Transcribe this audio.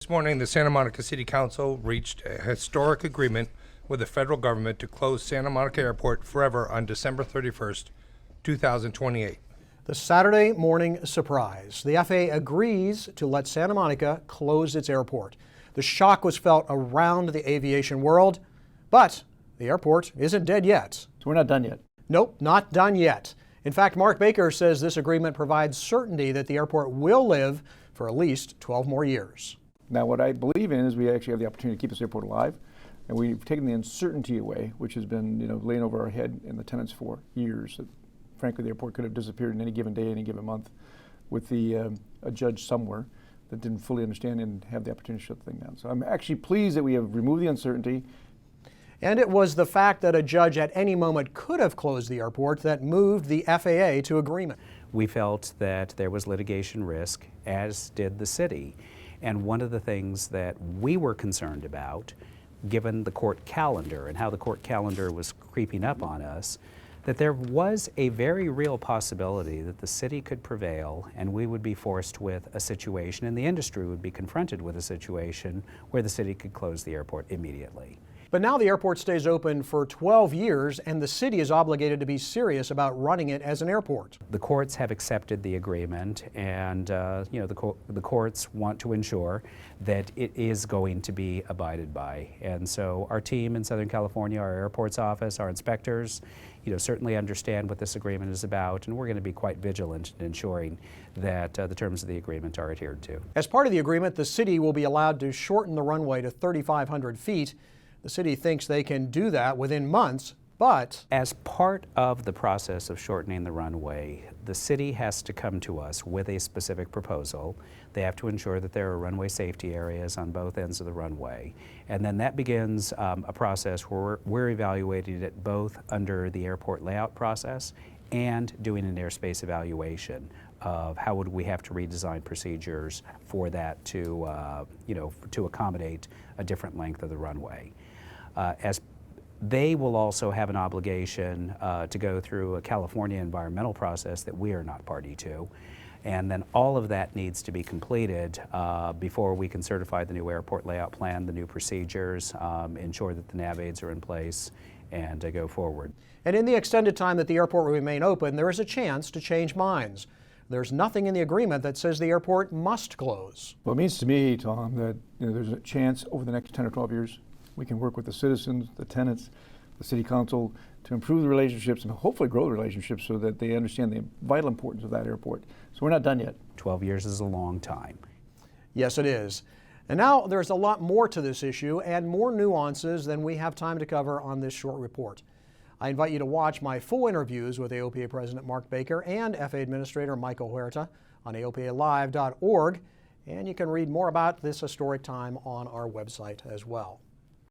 This morning, the Santa Monica City Council reached a historic agreement with the federal government to close Santa Monica Airport forever on December 31st, 2028. The Saturday morning surprise. The FAA agrees to let Santa Monica close its airport. The shock was felt around the aviation world, but the airport isn't dead yet. So we're not done yet? Nope, not done yet. In fact, Mark Baker says this agreement provides certainty that the airport will live for at least 12 more years. Now, what I believe in is we actually have the opportunity to keep this airport alive, and we've taken the uncertainty away, which has been, laying over our head and the tenants for years. That, frankly, the airport could have disappeared in any given day, any given month, with a judge somewhere that didn't fully understand and have the opportunity to shut the thing down. So I'm actually pleased that we have removed the uncertainty. And it was the fact that a judge at any moment could have closed the airport that moved the FAA to agreement. We felt that there was litigation risk, as did the city. And one of the things that we were concerned about, given the court calendar and how the court calendar was creeping up on us, that there was a very real possibility that the city could prevail and we would be forced with a situation, and the industry would be confronted with a situation where the city could close the airport immediately. But now the airport stays open for 12 years and the city is obligated to be serious about running it as an airport. The courts have accepted the agreement, and the courts want to ensure that it is going to be abided by. And so our team in Southern California, our airports office, our inspectors, certainly understand what this agreement is about, and we're going to be quite vigilant in ensuring that the terms of the agreement are adhered to. As part of the agreement, the city will be allowed to shorten the runway to 3,500 feet. The city thinks they can do that within months, but as part of the process of shortening the runway, the city has to come to us with a specific proposal. They have to ensure that there are runway safety areas on both ends of the runway. And then that begins a process where we're evaluating it both under the airport layout process and doing an airspace evaluation of how would we have to redesign procedures for that to accommodate a different length of the runway. As they will also have an obligation to go through a California environmental process that we are not party to. And then all of that needs to be completed before we can certify the new airport layout plan, the new procedures, ensure that the nav aids are in place, and go forward. And in the extended time that the airport will remain open, there is a chance to change minds. There's nothing in the agreement that says the airport must close. Well, it means to me, Tom, that there's a chance over the next 10 or 12 years we can work with the citizens, the tenants, the city council to improve the relationships and hopefully grow the relationships so that they understand the vital importance of that airport. So we're not done yet. 12 years is a long time. Yes, it is. And now there's a lot more to this issue and more nuances than we have time to cover on this short report. I invite you to watch my full interviews with AOPA President Mark Baker and FAA Administrator Michael Huerta on AOPAlive.org, and you can read more about this historic time on our website as well.